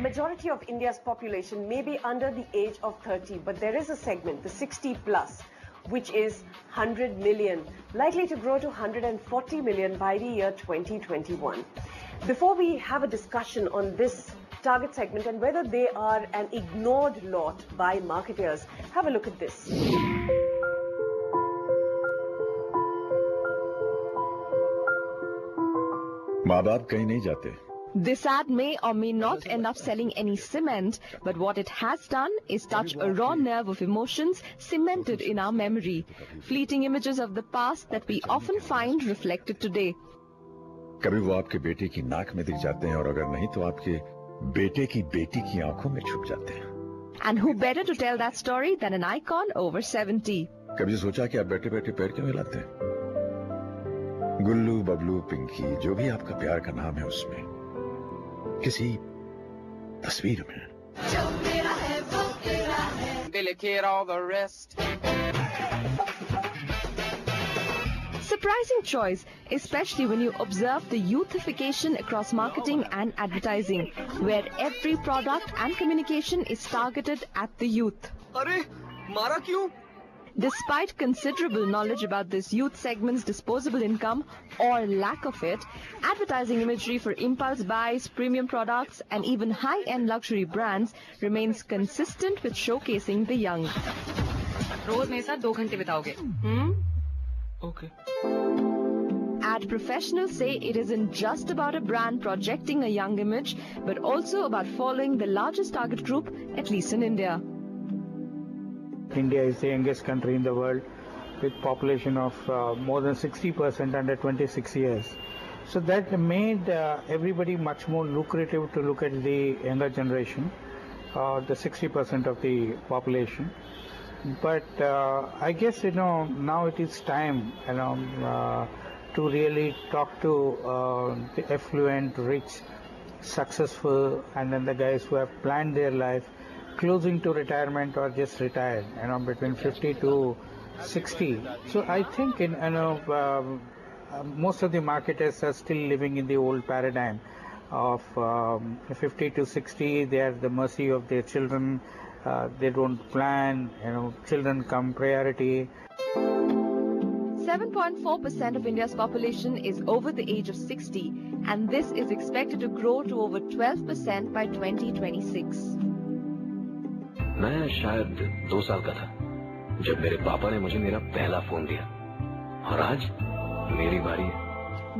majority of India's population may be under the age of 30, but there is a segment, the 60 plus, which is 100 million, likely to grow to 140 million by the year 2021. Before we have a discussion on this target segment and whether they are an ignored lot by marketers, have a look at this. माँ-बाप कहीं नहीं जाते. This ad may or may not end up selling any cement, but what it has done is touch a raw nerve of emotions cemented in our memory. Fleeting images of the past that we often find reflected today. कभी वो आपके बेटे की नाक में दिख जाते हैं और अगर नहीं तो आपके बेटे की बेटी की आंखों में छुप जाते हैं. And who better to tell that story than an icon over 70? कभी सोचा कि आप बैठे-बैठे पैर क्यों हिलाते हैं? गुल्लू, बबलू, पिंकी, जो भी आपका प्यार का नाम है उसमें किसी तस्वीर में. जो मेरा है वो तेरा है. Delicate all the rest. Surprising choice, especially when you observe the youthification across marketing and advertising, where every product and communication is targeted at the youth. अरे मारा क्यों? Despite considerable knowledge about this youth segment's disposable income or lack of it, advertising imagery for impulse buys, premium products and even high-end luxury brands remains consistent with showcasing the young. रोज मेरे साथ 2 घंटे बिताओगे. Okay. Ad professionals say it isn't just about a brand projecting a young image, but also about following the largest target group, at least in India. India is the youngest country in the world with population of more than 60% under 26 years. So that made everybody much more lucrative to look at the younger generation, the 60% of the population. But I guess, now it is time, to really talk to the affluent, rich, successful, and then the guys who have planned their life closing to retirement or just retired, between 50 to 60. So I think most of the marketers are still living in the old paradigm of 50 to 60. They are at the mercy of their children. They don't plan, children come priority. 7.4% of India's population is over the age of 60, and this is expected to grow to over 12% by 2026. मैं शायद 2 साल का था जब मेरे पापा ने मुझे मेरा पहला फोन दिया और आज मेरी बारी है.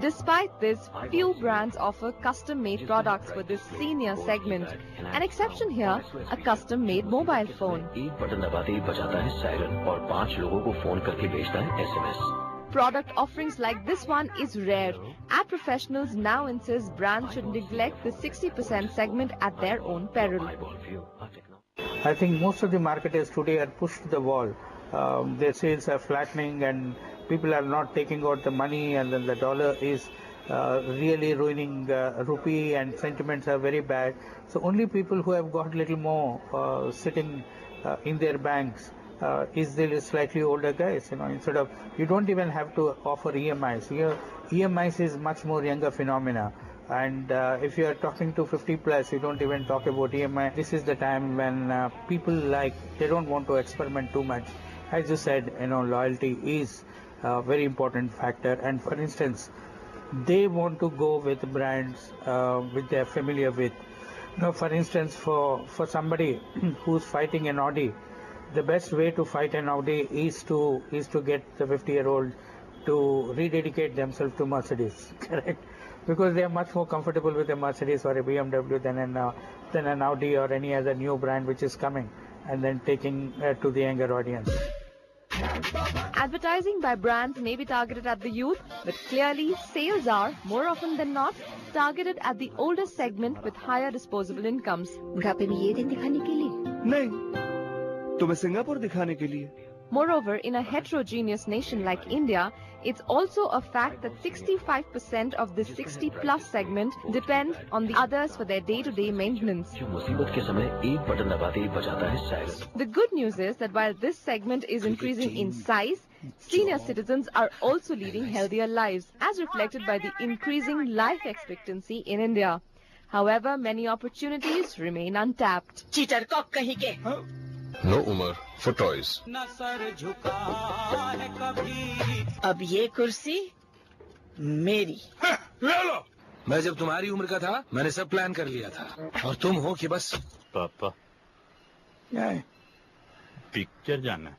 Despite this, few brands offer custom-made products for this senior segment. An exception here, a custom-made mobile phone. एक बटन दबाते ही बजाता है सायरन और 5 लोगों को फोन करके भेजता है SMS. Product offerings like this one is rare. Ad professionals now insist brands should neglect the 60% segment at their own peril. I think most of the marketers today are pushed to the wall. Their sales are flattening and people are not taking out the money, and then the dollar is really ruining rupee, and sentiments are very bad. So only people who have got little more sitting in their banks is the slightly older guys. Instead of, you don't even have to offer EMIs. EMIs is much more younger phenomena. And if you are talking to 50 plus, you don't even talk about EMI. This is the time when people they don't want to experiment too much. As you said, loyalty is a very important factor. And for instance, they want to go with brands which they are familiar with. For instance, for somebody who's fighting an Audi, the best way to fight an Audi is to get the 50-year-old to rededicate themselves to Mercedes, correct? Because they are much more comfortable with a Mercedes or a BMW than an Audi or any other new brand which is coming and then taking to the younger audience. Advertising by brands may be targeted at the youth, but clearly sales are, more often than not, targeted at the older segment with higher disposable incomes. बुढ़ापे में ये दिन दिखाने के लिए? नहीं, तुम्हें Singapore दिखाने के लिए. Moreover, in a heterogeneous nation like India, it's also a fact that 65% of the 60-plus segment depend on the others for their day-to-day maintenance. The good news is that while this segment is increasing in size, senior citizens are also leading healthier lives, as reflected by the increasing life expectancy in India. However, many opportunities remain untapped. चीटर कॉक कहीं के no Umar for toys. अब ये कुर्सी मेरी। ले लो। मैं जब तुम्हारी उम्र का था मैंने सब प्लान कर लिया था और तुम हो कि बस। पापा क्या है? पिक्चर जाना है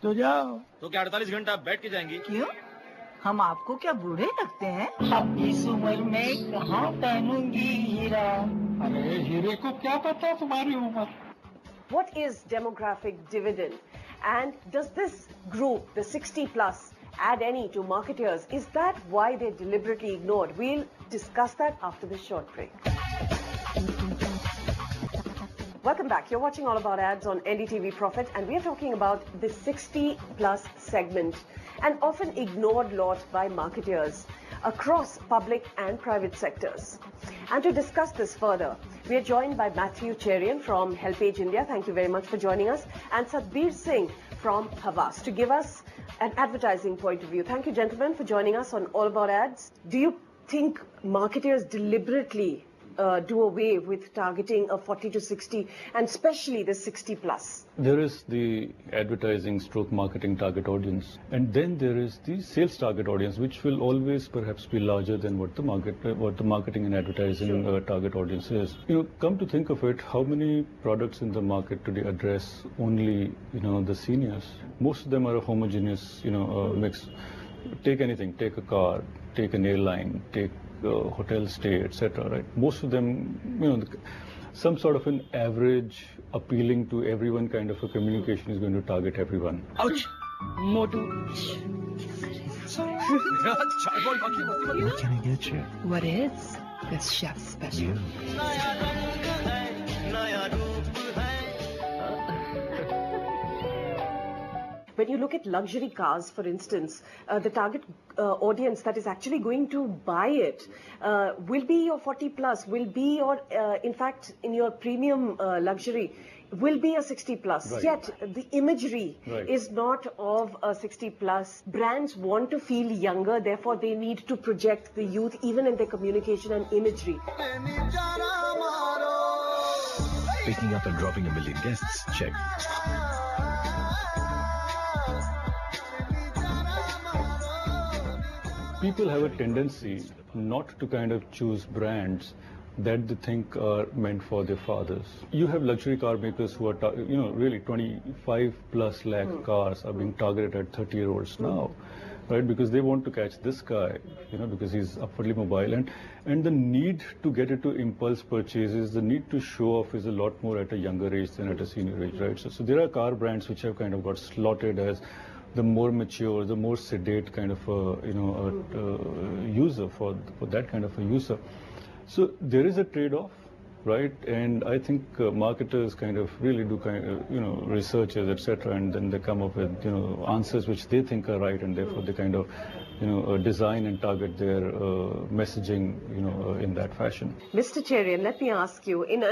तो जाओ। तो क्या 48 घंटा बैठ के जाएंगी? क्यों? हम आपको क्या बूढ़े लगते हैं? अब इस उम्र में कहाँ पहनूंगी हीरा? अरे हीरे को क्या पता तुम्हारी उम्र? What is demographic dividend? And does this group, the 60 plus, add any to marketeers? Is that why they're deliberately ignored? We'll discuss that after this short break. Welcome back. You're watching All About Ads on NDTV Profit, and we're talking about the 60 plus segment, an often ignored lot by marketeers across public and private sectors. And to discuss this further, we are joined by Matthew Cherian from HelpAge India. Thank you very much for joining us. And Satbir Singh from Havas to give us an advertising point of view. Thank you, gentlemen, for joining us on All About Ads. Do you think marketers deliberately do away with targeting a 40 to 60 and especially the 60 plus? There is the advertising stroke marketing target audience, and then there is the sales target audience, which will always perhaps be larger than what the marketing and advertising target audience is. You know, come to think of it, how many products in the market today address only, the seniors? Most of them are a homogeneous, mix. Take anything, take a car, take an airline, take hotel stay, etc. Right? Most of them, some sort of an average, appealing to everyone kind of a communication is going to target everyone. Ouch! Motu. What can I get you? What is this chef's special? When you look at luxury cars, for instance, the target audience that is actually going to buy it will be your 40 plus, will be your, in fact, in your premium luxury, will be a 60 plus. Right. Yet the imagery Right. is not of a 60 plus. Brands want to feel younger, therefore they need to project the youth even in their communication and imagery. Picking up and dropping 1 million guests, check. People have a tendency not to kind of choose brands that they think are meant for their fathers. You have luxury car makers who are, really 25 plus lakh cars are being targeted at 30-year-olds now, right? Because they want to catch this guy, because he's upwardly mobile, and the need to get into impulse purchases, the need to show off is a lot more at a younger age than at a senior age, right? So there are car brands which have kind of got slotted as the more mature, the more sedate kind of a user for that kind of a user. So there is a trade-off, right? And I think marketers kind of really do researches, etc., and then they come up with answers which they think are right, and therefore they kind of design and target their messaging in that fashion. Mr. Cherian, let me ask you, in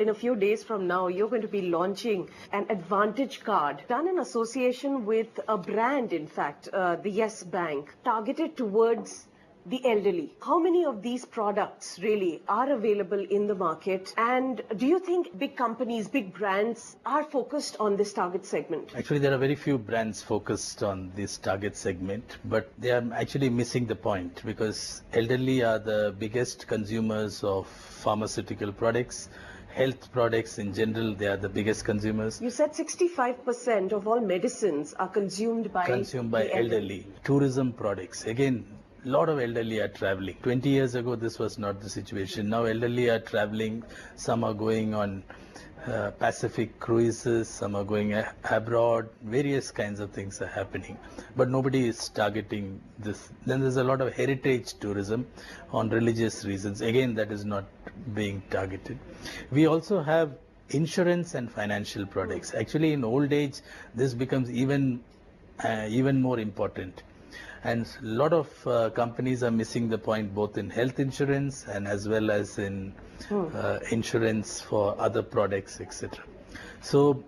a few days from now, you're going to be launching an Advantage card done in association with a brand, in fact, the Yes Bank, targeted towards the elderly. How many of these products really are available in the market? And do you think big companies, big brands are focused on this target segment? Actually, there are very few brands focused on this target segment, but they are actually missing the point because elderly are the biggest consumers of pharmaceutical products. Health products in general, they are the biggest consumers. You said 65% of all medicines are consumed by the elderly. Tourism products, again, a lot of elderly are traveling. 20 years ago, this was not the situation. Now elderly are traveling. Some are going on Pacific cruises, some are going abroad. Various kinds of things are happening. But nobody is targeting this. Then there's a lot of heritage tourism on religious reasons. Again, that is not being targeted. We also have insurance and financial products. Actually, in old age, this becomes even more important. And a lot of companies are missing the point both in health insurance and as well as in insurance for other products, etc. So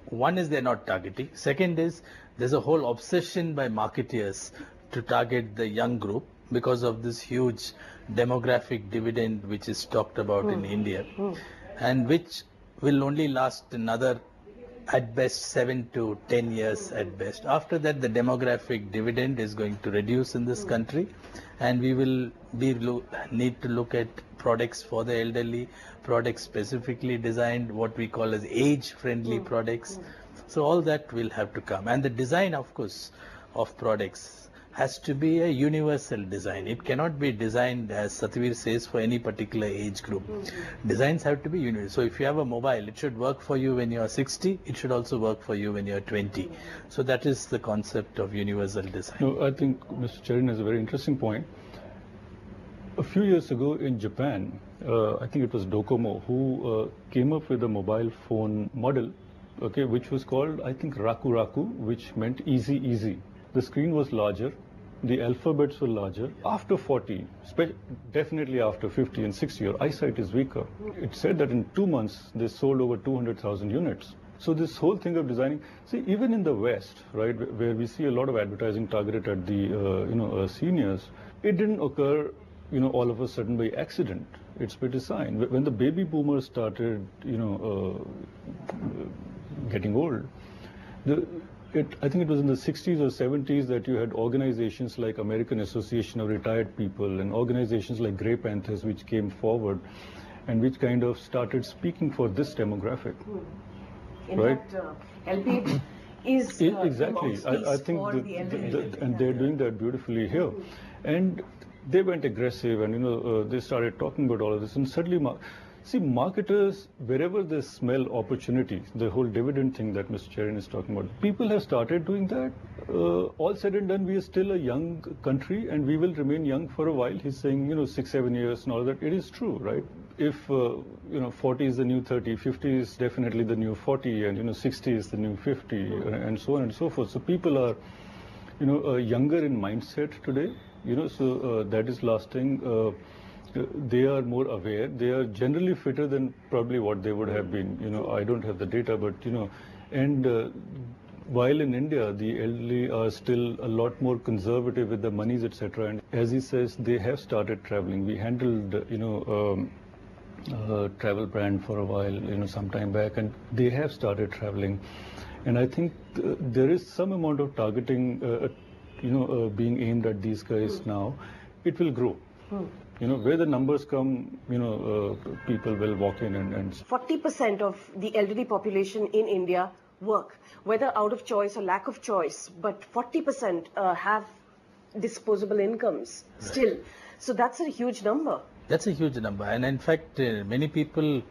one is they're not targeting. Second is there's a whole obsession by marketeers to target the young group. because of this huge demographic dividend which is talked about in India, and which will only last another at best 7 to 10 years at best. After that, the demographic dividend is going to reduce in this country, and we will need to look at products for the elderly, products specifically designed, what we call as age-friendly products. So all that will have to come. And the design, of course, of products has to be a universal design. It cannot be designed, as Satvir says, for any particular age group. Designs have to be universal. So if you have a mobile, it should work for you when you are 60. It should also work for you when you are 20. So that is the concept of universal design. No, I think Mr. Charan has a very interesting point. A few years ago in Japan, I think it was Docomo who came up with a mobile phone model, okay, which was called, I think, Raku Raku, which meant easy, easy. The screen was larger, the alphabets were larger. After 40, definitely after 50 and 60, your eyesight is weaker. It said that in 2 months, they sold over 200,000 units. So this whole thing of designing, see, even in the West, right, where we see a lot of advertising targeted at the, seniors, it didn't occur, all of a sudden by accident. It's by design. When the baby boomers started, getting old, I think it was in the 60s or 70s that you had organizations like American Association of Retired People and organizations like Grey Panthers which came forward and which kind of started speaking for this demographic. In right? fact, LPH is exactly. I think and they're doing that beautifully here. And they went aggressive and they started talking about all of this, and suddenly see, marketers, wherever they smell opportunity, the whole dividend thing that Mr. Charan is talking about, people have started doing that. All said and done, we are still a young country and we will remain young for a while. He's saying, 6-7 years and all that. It is true, right? If, 40 is the new 30, 50 is definitely the new 40, and, 60 is the new 50, and so on and so forth. So people are, younger in mindset today, so that is lasting. They are more aware. They are generally fitter than probably what they would have been. I don't have the data, but, and while in India, the elderly are still a lot more conservative with the monies, etc. And as he says, they have started traveling. We handled, a travel brand for a while, some time back, and they have started traveling. And I think there is some amount of targeting, being aimed at these guys now. It will grow. Where the numbers come, people will walk in and 40% of the elderly population in India work, whether out of choice or lack of choice, but 40% have disposable incomes still. So that's a huge number. That's a huge number. And in fact, many people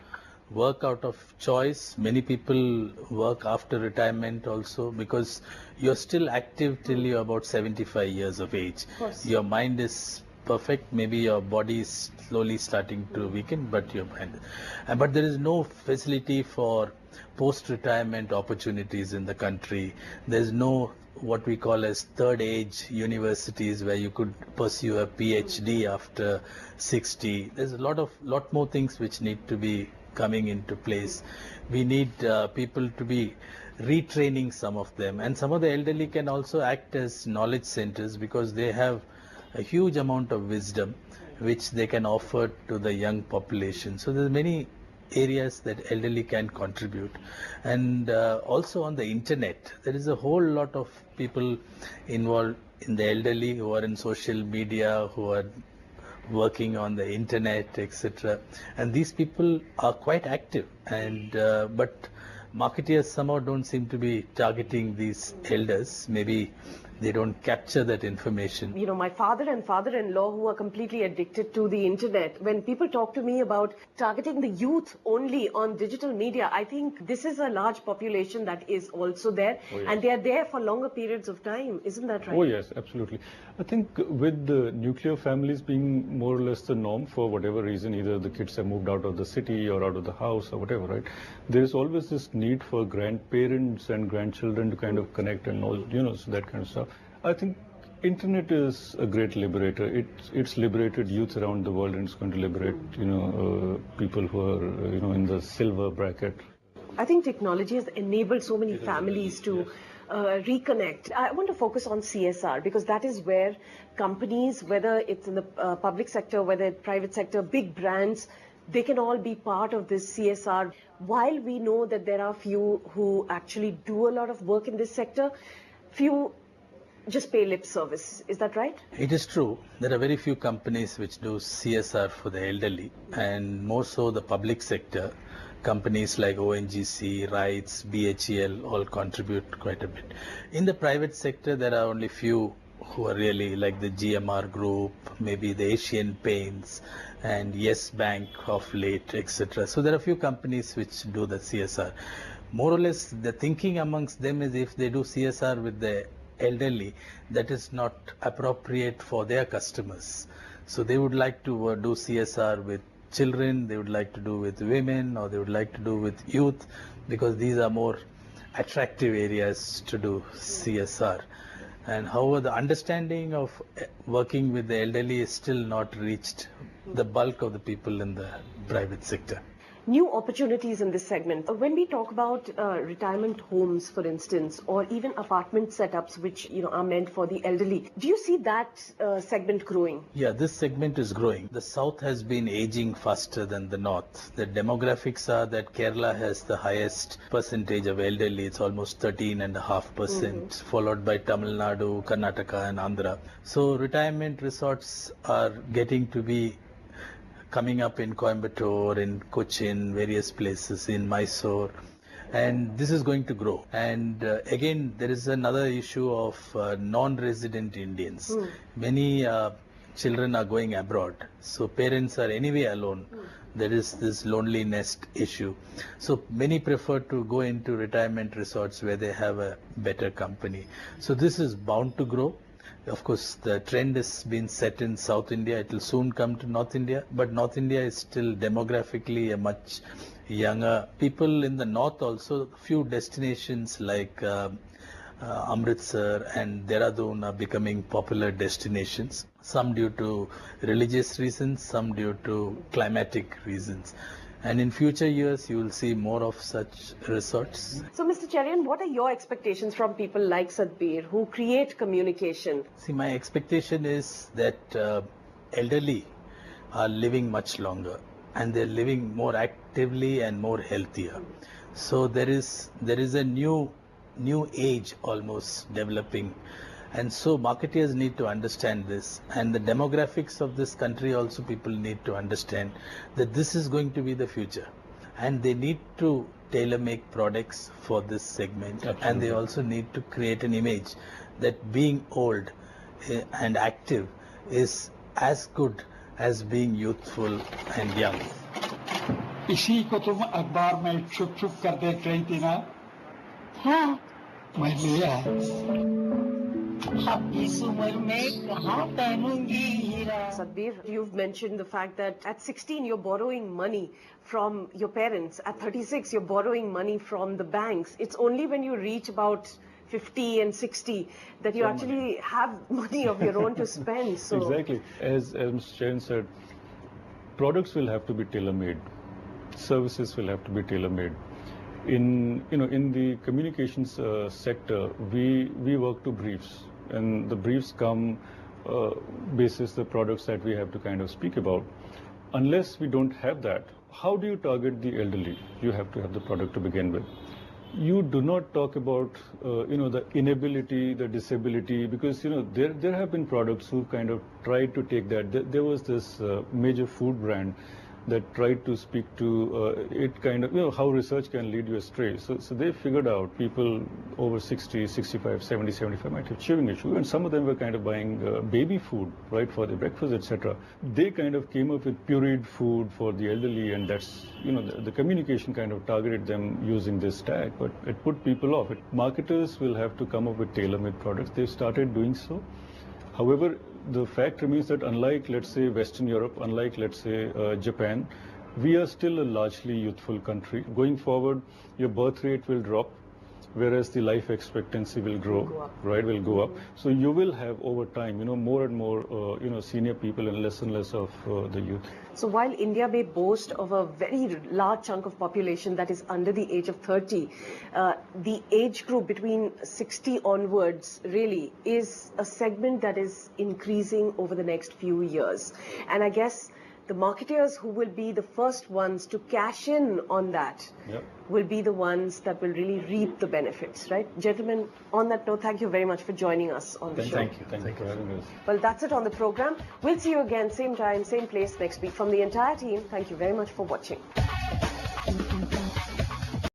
work out of choice. Many people work after retirement also, because you're still active till you're about 75 years of age. Of course. Your mind is perfect, maybe your body is slowly starting to weaken, but your mind. But there is no facility for post-retirement opportunities in the country. There's no what we call as third age universities where you could pursue a PhD after 60. There's a lot more things which need to be coming into place. We need people to be retraining some of them, and some of the elderly can also act as knowledge centers because they have a huge amount of wisdom which they can offer to the young population. So there's many areas that elderly can contribute. And also on the internet, there is a whole lot of people involved in the elderly who are in social media, who are working on the internet, etc. And these people are quite active, and but marketeers somehow don't seem to be targeting these elders. Maybe they don't capture that information. My father and father-in-law, who are completely addicted to the internet, when people talk to me about targeting the youth only on digital media, I think this is a large population that is also there, and they are there for longer periods of time. Isn't that right? Oh yes, absolutely. I think with the nuclear families being more or less the norm for whatever reason, either the kids have moved out of the city or out of the house or whatever, right? There is always this need for grandparents and grandchildren to kind of connect and all, so that kind of stuff. I think internet is a great liberator. It's liberated youth around the world, and it's going to liberate, people who are, in the silver bracket. I think technology has enabled so many families to reconnect. I want to focus on CSR because that is where companies, whether it's in the public sector, whether it's private sector, big brands, they can all be part of this CSR. While we know that there are few who actually do a lot of work in this sector, few just pay lip service. Is that right? It is true. There are very few companies which do CSR for the elderly, and more so the public sector. Companies like ONGC, RITES, BHEL all contribute quite a bit. In the private sector, there are only few who are really like the GMR Group, maybe the Asian Paints and Yes Bank of late, etc. So there are few companies which do the CSR. More or less, the thinking amongst them is if they do CSR with the elderly, that is not appropriate for their customers. So they would like to do CSR with children, they would like to do with women, or they would like to do with youth, because these are more attractive areas to do CSR. And however, the understanding of working with the elderly is still not reached the bulk of the people in the private sector. New opportunities in this segment. When we talk about retirement homes, for instance, or even apartment setups which are meant for the elderly, do you see that segment growing? Yeah, this segment is growing. The south has been aging faster than the north. The demographics are that Kerala has the highest percentage of elderly. It's almost 13.5%, followed by Tamil Nadu, Karnataka and Andhra. So retirement resorts are getting to be coming up in Coimbatore, in Cochin, various places, in Mysore, and this is going to grow. And again, there is another issue of non-resident Indians. Many children are going abroad, so parents are anyway alone. There is this lonely nest issue. So many prefer to go into retirement resorts where they have a better company. So this is bound to grow. Of course, the trend has been set in South India. It will soon come to North India, but North India is still demographically a much younger. People in the North also, few destinations like Amritsar and Dehradun are becoming popular destinations, some due to religious reasons, some due to climatic reasons. And in future years, you will see more of such resorts. So, Mr. Cherian, what are your expectations from people like Satbir who create communication? See, my expectation is that elderly are living much longer and they're living more actively and more healthier. So there is a new age almost developing. And so marketeers need to understand this, and the demographics of this country also people need to understand that this is going to be the future, and they need to tailor make products for this segment. Absolutely. And they also need to create an image that being old and active is as good as being youthful and young. इसी को तुम अखबार में छुप छुप कर देख रही थी ना? हाँ, मैं ले आया। Satbir, you've mentioned the fact that at 16 you're borrowing money from your parents. At 36 you're borrowing money from the banks. It's only when you reach about 50 and 60 that you actually have money of your own to spend. So exactly. As Mr. Cherian said, products will have to be tailor-made. Services will have to be tailor-made. In the communications sector, we work to briefs, and the briefs come basis the products that we have to kind of speak about. Unless we don't have that, how do you target the elderly? You have to have the product to begin with. You do not talk about the inability, the disability, because there have been products who kind of tried to take that. There was this major food brand that tried to speak to it kind of, how research can lead you astray. So they figured out people over 60, 65, 70, 75 might have chewing issue, and some of them were kind of buying baby food, right, for their breakfast, etc. They kind of came up with pureed food for the elderly, and that's, the communication kind of targeted them using this tag, but it put people off. Marketers will have to come up with tailor-made products. They've started doing so. However, the fact remains that unlike, let's say, Western Europe, unlike, let's say, Japan, we are still a largely youthful country. Going forward, your birth rate will drop. whereas the life expectancy will grow, right, will go up. So you will have over time, more and more, senior people and less of the youth. So while India may boast of a very large chunk of population that is under the age of 30, the age group between 60 onwards really is a segment that is increasing over the next few years. And I guess the marketeers who will be the first ones to cash in on that will be the ones that will really reap the benefits, right? Gentlemen, on that note, thank you very much for joining us on the show. Thank you for having us. Well, that's it on the program. We'll see you again, same time, same place next week. From the entire team, thank you very much for watching.